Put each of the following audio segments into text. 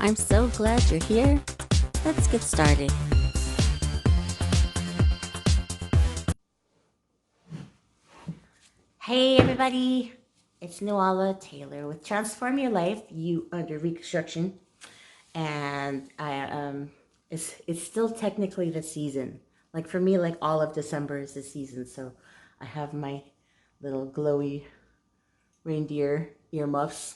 I'm so glad you're here. Let's get started. Hey everybody, it's Noala Taylor with Transform Your Life, You Under Reconstruction, and it's still technically the season. Like for me, like all of December is the season, so I have my little glowy reindeer earmuffs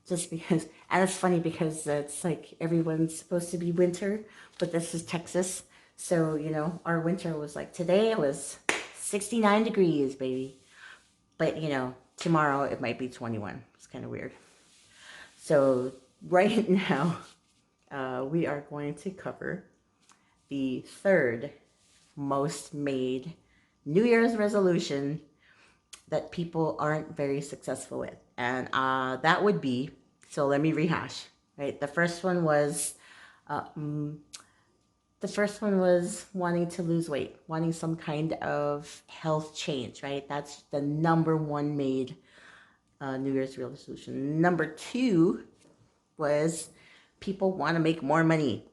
just because, and it's funny because it's like everyone's supposed to be winter, but this is Texas. So, our winter was like today it was 69 degrees, baby. But, tomorrow it might be 21. It's kind of weird. So, right now, we are going to cover the third most made New Year's resolution that people aren't very successful with. And that would be, so let me rehash, right? Uh, mm, the first one was wanting to lose weight, wanting some kind of health change, right? That's the number one made New Year's resolution. Number two was people want to make more money.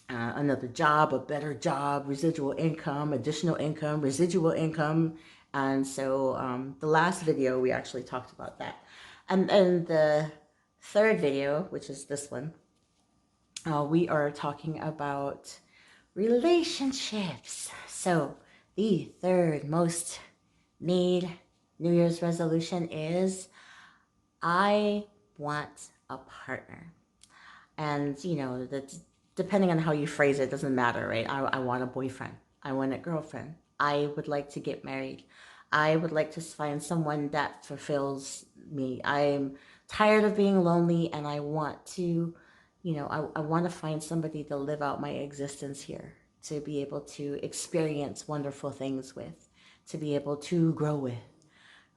Another job, a better job, residual income, additional income, residual income. And so the last video, we actually talked about that. And then the third video, which is this one, we are talking about relationships. So the third most made New Year's resolution is I want a partner. And, that's depending on how you phrase it, doesn't matter, right? I want a boyfriend. I want a girlfriend. I would like to get married. I would like to find someone that fulfills me. I'm tired of being lonely and I want to, I want to find somebody to live out my existence here, to be able to experience wonderful things with, to be able to grow with,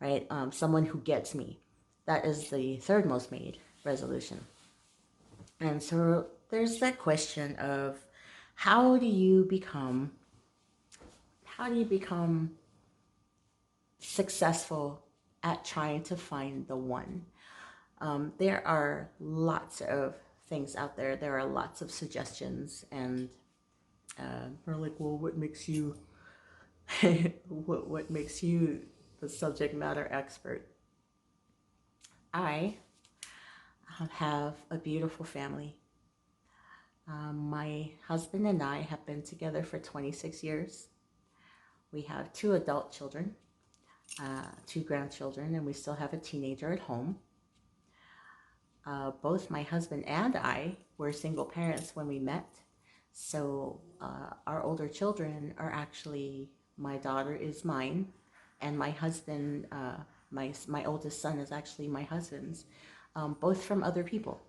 right? Someone who gets me. That is the third most made resolution. And so there's that question of how do you become how do you become successful at trying to find the one? There are lots of things out there. There are lots of suggestions, and we're like, well, what makes you what makes you the subject matter expert? I have a beautiful family. My husband and I have been together for 26 years. We have two adult children, two grandchildren, and we still have a teenager at home. Both my husband and I were single parents when we met. So our older children are actually, my daughter is mine, and my husband, my oldest son is actually my husband's, both from other people.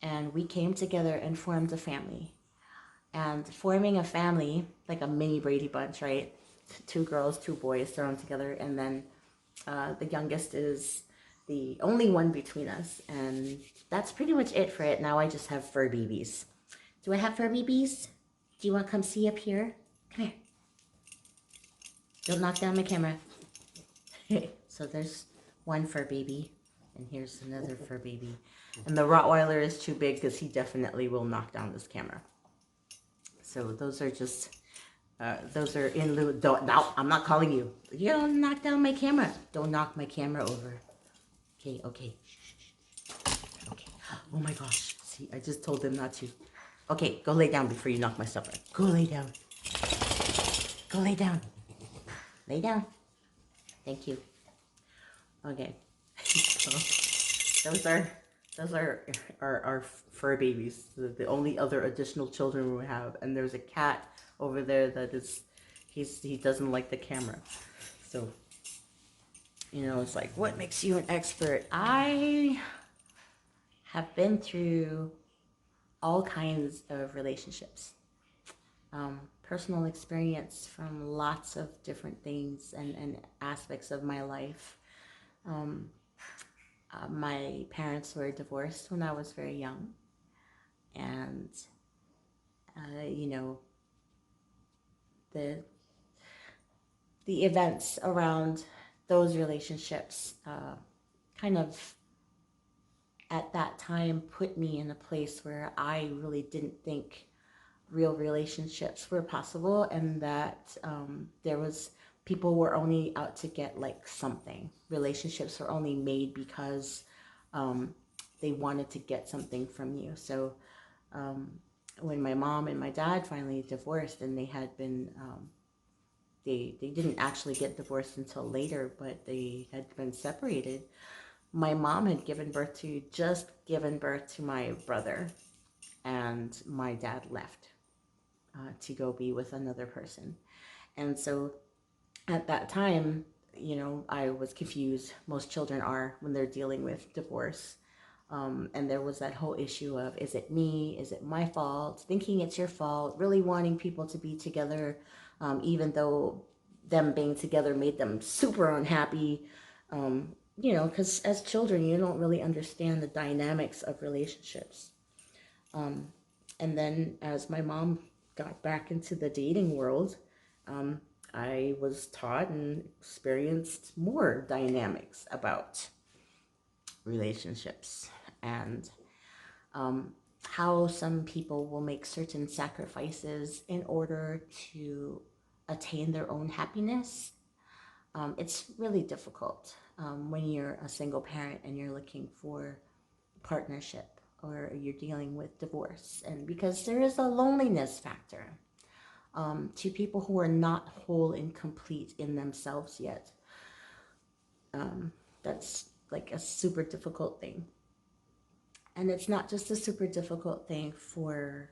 And we came together and formed a family. And forming a family, like a mini Brady Bunch, right? Two girls, two boys thrown together, and then the youngest is the only one between us, and that's pretty much it for it. Now I just have fur babies. Do I have fur babies? Do you want to come see up here? Come here. Don't knock down my camera. So there's one fur baby, and here's another fur baby. And the Rottweiler is too big because he definitely will knock down this camera. So those are just, those are in lieu. Don't, no, I'm not calling you. You don't knock down my camera. Don't knock my camera over. Okay, okay. Okay. Oh my gosh. See, I just told them not to. Okay, go lay down before you knock my stuff out. Go lay down. Go lay down. Lay down. Thank you. Okay. So those are our fur babies. The only other additional children we have, and there's a cat over there that is, he doesn't like the camera. So, it's like, what makes you an expert? I have been through all kinds of relationships, personal experience from lots of different things and aspects of my life. My parents were divorced when I was very young, and you know the the events around those relationships kind of at that time put me in a place where I really didn't think real relationships were possible, and that there was people were only out to get like something. Relationships were only made because um, they wanted to get something from you. So um, when my mom and my dad finally divorced, and they had been they didn't actually get divorced until later, but they had been separated. My mom had given birth to my brother, and my dad left to go be with another person. And so at that time, I was confused. Most children are when they're dealing with divorce. And there was that whole issue of, is it me? Is it my fault? Thinking it's your fault, really wanting people to be together, even though them being together made them super unhappy. Because as children, you don't really understand the dynamics of relationships. Um, and then as my mom got back into the dating world, um, I was taught and experienced more dynamics about relationships, and um, how some people will make certain sacrifices in order to attain their own happiness. It's really difficult when you're a single parent and you're looking for partnership, or you're dealing with divorce, and because there is a loneliness factor to people who are not whole and complete in themselves yet. That's like a super difficult thing. And it's not just a super difficult thing for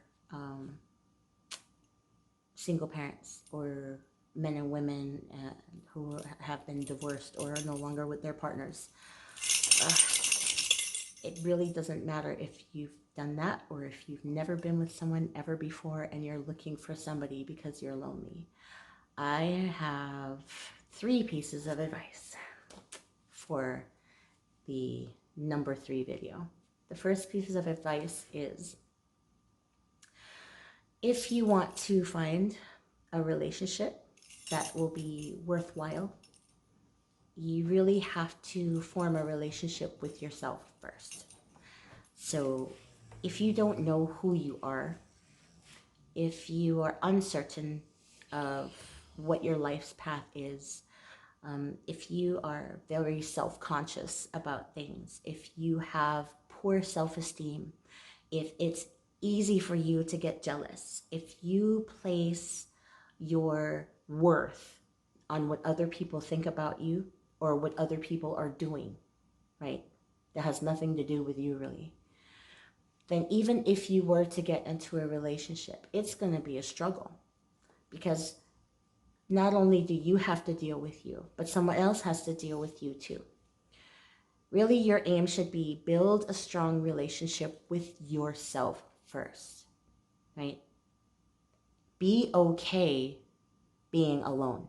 single parents or men and women who have been divorced or are no longer with their partners. Uh, it really doesn't matter if you've done that or if you've never been with someone ever before and you're looking for somebody because you're lonely. I have 3 pieces of advice for the number 3 video. The first piece of advice is, if you want to find a relationship that will be worthwhile, you really have to form a relationship with yourself first. So if you don't know who you are, if you are uncertain of what your life's path is, if you are very self-conscious about things, if you have poor self-esteem, if it's easy for you to get jealous, if you place your worth on what other people think about you or what other people are doing, right? That has nothing to do with you really. Then even if you were to get into a relationship, it's going to be a struggle, because not only do you have to deal with you, but someone else has to deal with you too. Really, your aim should be build a strong relationship with yourself first, right? Be okay being alone.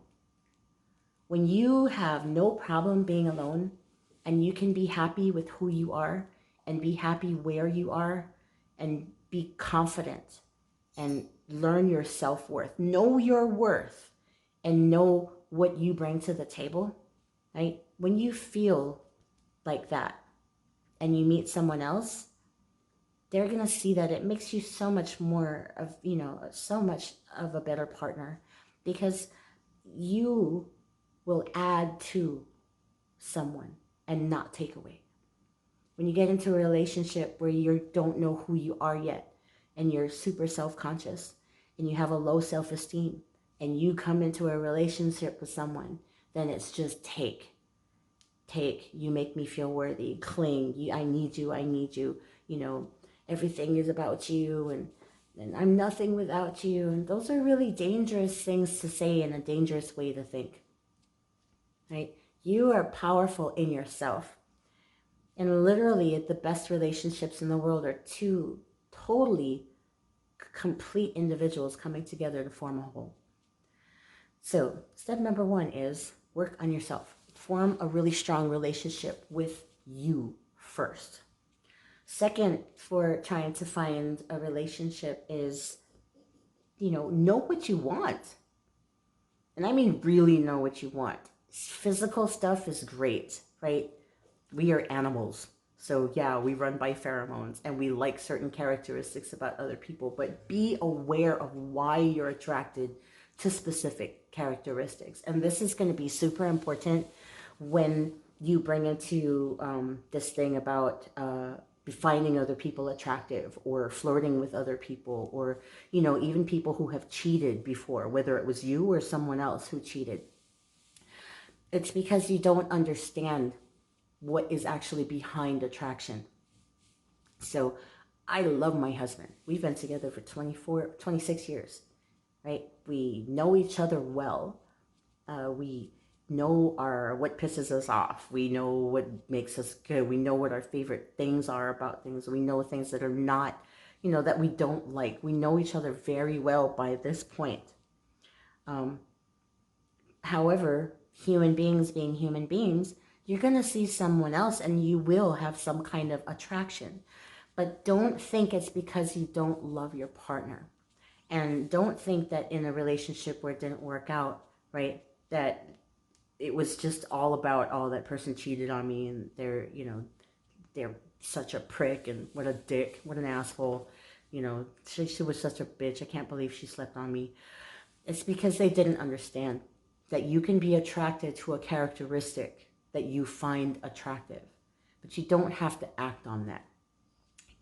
When you have no problem being alone and you can be happy with who you are and be happy where you are and be confident and learn your self-worth, know your worth, and know what you bring to the table, right? When you feel like that and you meet someone else, they're going to see that it makes you so much more of, so much of a better partner, because you will add to someone and not take away. When you get into a relationship where you don't know who you are yet and you're super self-conscious and you have a low self-esteem and you come into a relationship with someone, then it's just take. You make me feel worthy, cling, I need you, everything is about you, and I'm nothing without you. And those are really dangerous things to say and a dangerous way to think, right? You are powerful in yourself. And literally, the best relationships in the world are 2 totally complete individuals coming together to form a whole. So step number 1 is work on yourself. Form a really strong relationship with you first. Second, for trying to find a relationship is, know what you want. And I mean really know what you want. Physical stuff is great, right? We are animals. So yeah, we run by pheromones and we like certain characteristics about other people, but be aware of why you're attracted to specific characteristics. And this is going to be super important when you bring into this thing about finding other people attractive, or flirting with other people, or even people who have cheated before, whether it was you or someone else who cheated. It's because you don't understand what is actually behind attraction. So I love my husband. We've been together for 26 years, right? We know each other well. We know what pisses us off. We know what makes us good. We know what our favorite things are about things. We know things that are not, that we don't like. We know each other very well by this point. Um, However, human beings being human beings, you're going to see someone else and you will have some kind of attraction. But don't think it's because you don't love your partner. And don't think that in a relationship where it didn't work out, right, that it was just all about, oh, that person cheated on me and they're such a prick and what a dick, what an asshole. She was such a bitch. I can't believe she slept on me. It's because they didn't understand that you can be attracted to a characteristic that you find attractive, but you don't have to act on that.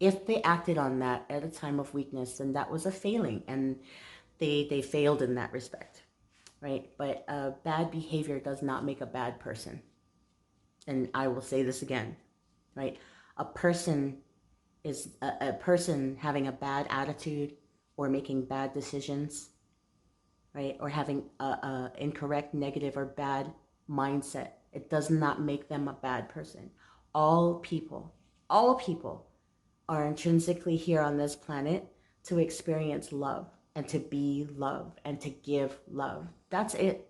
If they acted on that at a time of weakness, then that was a failing, and they failed in that respect, right? But bad behavior does not make a bad person. And I will say this again, right? A person is a person having a bad attitude or making bad decisions, right? Or having a incorrect, negative, or bad mindset. It does not make them a bad person. All people, all people are intrinsically here on this planet to experience love and to be love and to give love. That's it.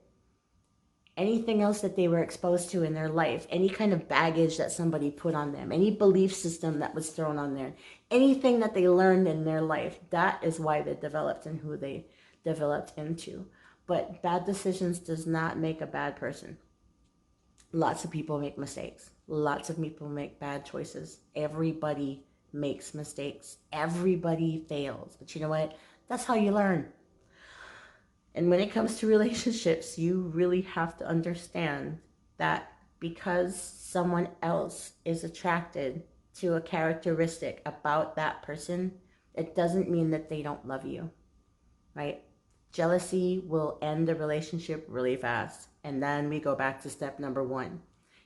Anything else that they were exposed to in their life, any kind of baggage that somebody put on them, any belief system that was thrown on there, anything that they learned in their life, that is why they developed and who they developed into. But bad decisions does not make a bad person. Lots of people make mistakes. Lots of people make bad choices. Everybody makes mistakes. Everybody fails. But you know what? That's how you learn. And when it comes to relationships, you really have to understand that because someone else is attracted to a characteristic about that person, it doesn't mean that they don't love you, right? Jealousy will end a relationship really fast. And then we go back to step number one.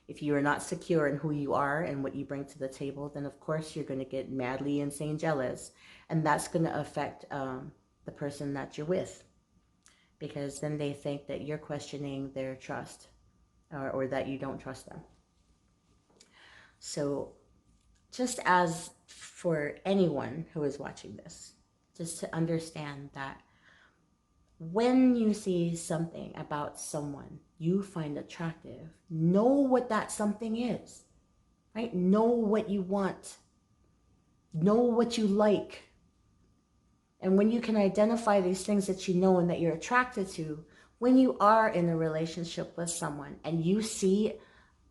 If you are not secure in who you are and what you bring to the table, then of course you're going to get madly insane jealous. And that's going to affect the person that you're with, because then they think that you're questioning their trust, or that you don't trust them. So just as for anyone who is watching this, just to understand that when you see something about someone you find attractive, know what that something is, right? Know what you want, know what you like. And when you can identify these things that you know and that you're attracted to, when you are in a relationship with someone and you see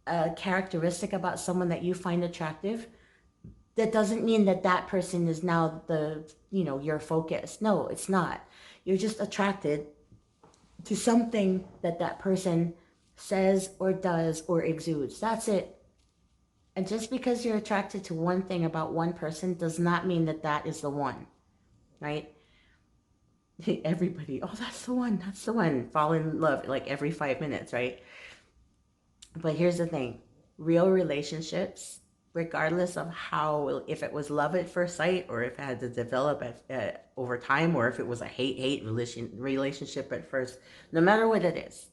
a characteristic about someone that you find attractive, that doesn't mean that that person is now your focus. No, it's not. You're just attracted to something that that person says or does or exudes. That's it. And just because you're attracted to one thing about one person does not mean that that is the one, right? Everybody, oh, that's the one, fall in love like every 5 minutes, right? But here's the thing, real relationships, regardless of how, if it was love at first sight or if it had to develop over time, or if it was a hate relationship at first, no matter what it is,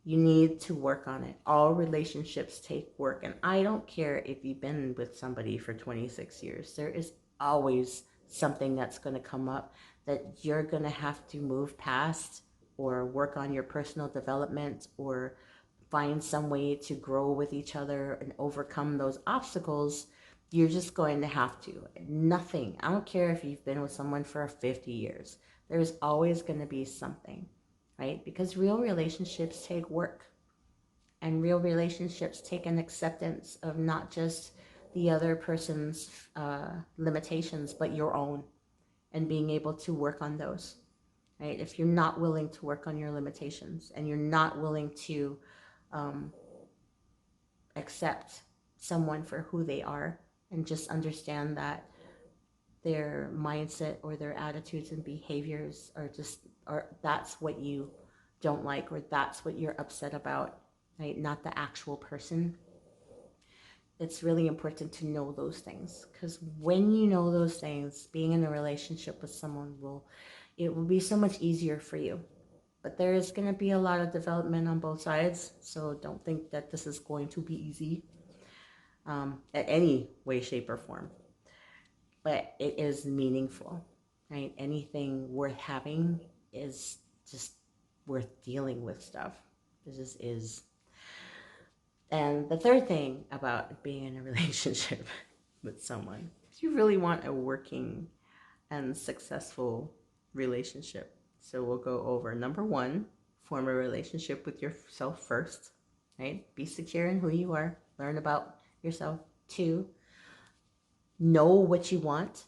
you need to work on it. All relationships take work. And I don't care if you've been with somebody for 26 years, there is always something that's going to come up that you're going to have to move past, or work on your personal development, or find some way to grow with each other and overcome those obstacles. You're just going to have to. Nothing, I don't care if you've been with someone for 50 years, there's always going to be something, right? Because real relationships take work, and real relationships take an acceptance of not just the other person's limitations, but your own, and being able to work on those, right? If you're not willing to work on your limitations and you're not willing to um, accept someone for who they are and just understand that their mindset or their attitudes and behaviors are just, or that's what you don't like, or that's what you're upset about, right? Not the actual person. It's really important to know those things, because when you know those things, being in a relationship with someone it will be so much easier for you. But there is going to be a lot of development on both sides, so don't think that this is going to be easy at any way, shape, or form. But it is meaningful, right? Anything worth having is just worth dealing with stuff. It just is. And the third thing about being in a relationship with someone is you really want a working and successful relationship. So we'll go over number one, form a relationship with yourself first, right? Be secure in who you are, learn about yourself. Two, know what you want,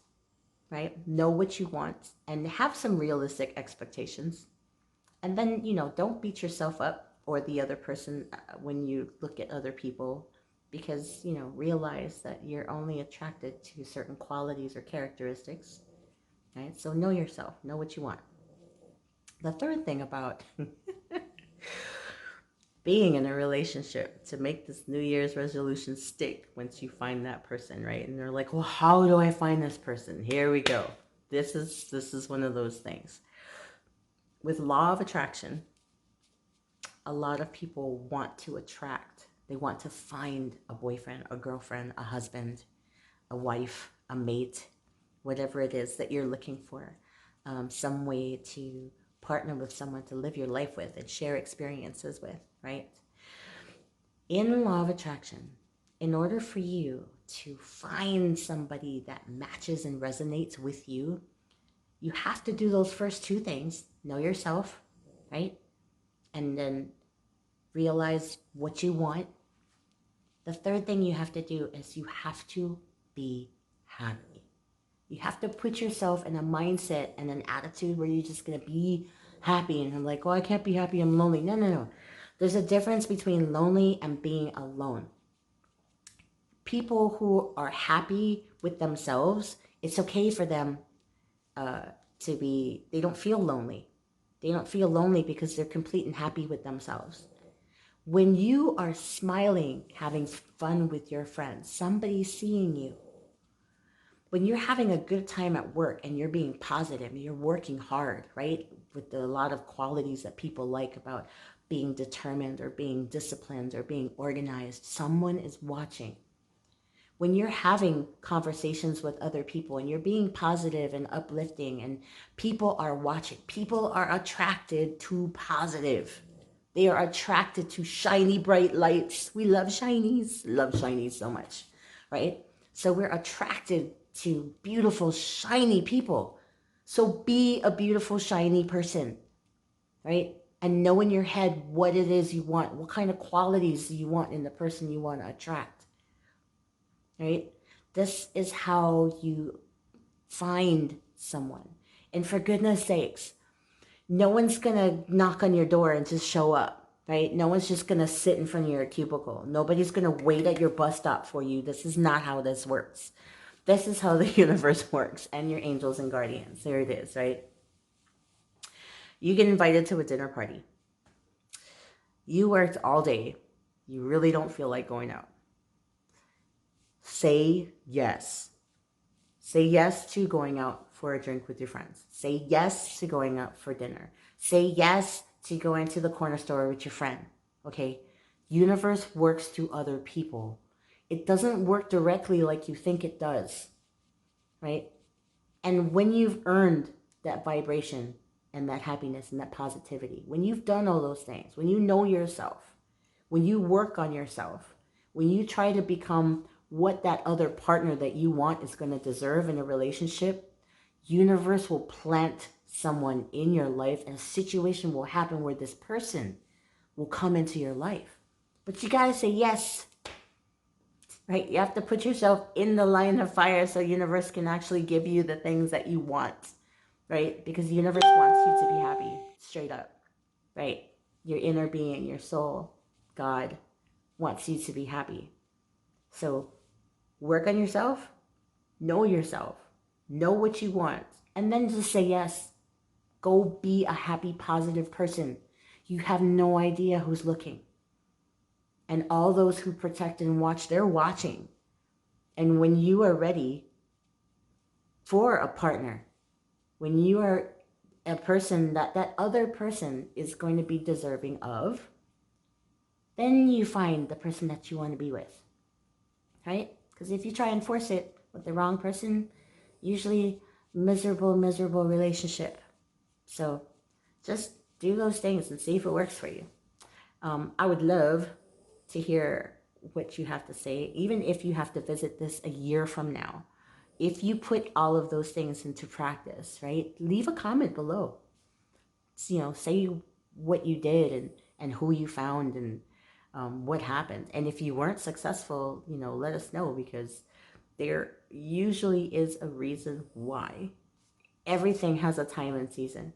right? Know what you want and have some realistic expectations. And then, don't beat yourself up or the other person when you look at other people, because, realize that you're only attracted to certain qualities or characteristics, right? So know yourself, know what you want. The third thing about being in a relationship, to make this New Year's resolution stick once you find that person, right? And they're like, well, how do I find this person? Here we go. This is one of those things. With law of attraction, a lot of people want to attract. They want to find a boyfriend, a girlfriend, a husband, a wife, a mate, whatever it is that you're looking for. Some way to partner with someone to live your life with and share experiences with, right? In law of attraction, in order for you to find somebody that matches and resonates with you, you have to do those first two things. Know yourself, right? And then realize what you want. The third thing you have to do is you have to be happy. You have to put yourself in a mindset and an attitude where you're just going to be happy. And I'm like, well, I can't be happy, I'm lonely. No, no, no. There's a difference between lonely and being alone. People who are happy with themselves, it's okay for them they don't feel lonely. They don't feel lonely because they're complete and happy with themselves. When you are smiling, having fun with your friends, somebody's seeing you. When you're having a good time at work and you're being positive and you're working hard, right? With a lot of qualities that people like about being determined or being disciplined or being organized, someone is watching. When you're having conversations with other people and you're being positive and uplifting and people are watching, people are attracted to positive. They are attracted to shiny, bright lights. We love shinies so much, right? So we're attracted to beautiful, shiny people. So be a beautiful, shiny person, right? And know in your head what it is you want, what kind of qualities you want in the person you want to attract, right? This is how you find someone. And for goodness sakes, no one's going to knock on your door and just show up, right? No one's just going to sit in front of your cubicle. Nobody's going to wait at your bus stop for you. This is not how this works. This is how the universe works, and your angels and guardians. There it is, right? You get invited to a dinner party. You worked all day. You really don't feel like going out. Say yes. Say yes to going out for a drink with your friends. Say yes to going out for dinner. Say yes to going to the corner store with your friend. Okay? Universe works through other people. It doesn't work directly like you think it does. Right? And when you've earned that vibration and that happiness and that positivity, when you've done all those things, when you know yourself, when you work on yourself, when you try to become what that other partner that you want is going to deserve in a relationship, universe will plant someone in your life and a situation will happen where this person will come into your life. But you got to say yes. right? You have to put yourself in the line of fire so universe can actually give you the things that you want, right? Because the universe wants you to be happy, straight up, right? Your inner being, your soul, God wants you to be happy. So work on yourself, know what you want, and then just say yes. Go be a happy, positive person. You have no idea who's looking. And all those who protect and watch, they're watching. And when you are ready for a partner, when you are a person that that other person is going to be deserving of, then you find the person that you want to be with, right? Because if you try and force it with the wrong person, usually miserable relationship. So just do those things and see if it works for you. I would love to hear what you have to say, even if you have to visit this a year from now. If you put all of those things into practice, right? Leave a comment below. Say what you did and who you found and what happened. And if you weren't successful, let us know, because there usually is a reason why. Everything has a time and season,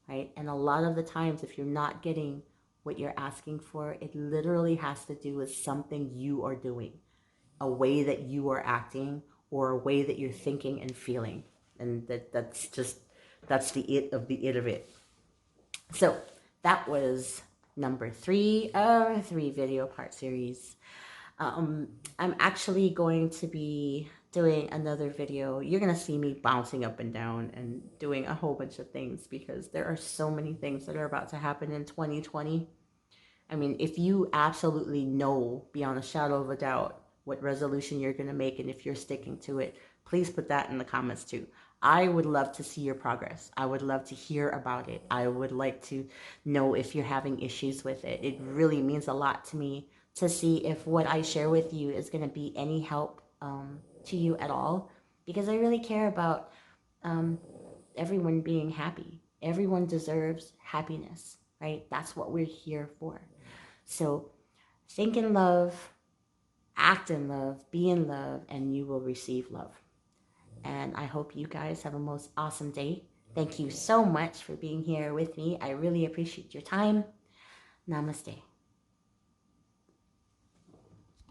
right? And a lot of the times, if you're not getting what you're asking for, it literally has to do with something you are doing, a way that you are acting, or a way that you're thinking and feeling. And that's the it of it. So that was number 3 of a 3 video part series. I'm actually going to be doing another video. You're going to see me bouncing up and down and doing a whole bunch of things, because there are so many things that are about to happen in 2020. I mean, if you absolutely know beyond a shadow of a doubt what resolution you're going to make and if you're sticking to it, please put that in the comments too. I would love to see your progress. I would love to hear about it. I would like to know if you're having issues with it. It really means a lot to me to see if what I share with you is going to be any help to you at all, because I really care about um, everyone being happy. Everyone deserves happiness, right? That's what we're here for. So think in love, act in love, be in love, and you will receive love. And I hope you guys have a most awesome day. Thank you so much for being here with me. I really appreciate your time. Namaste.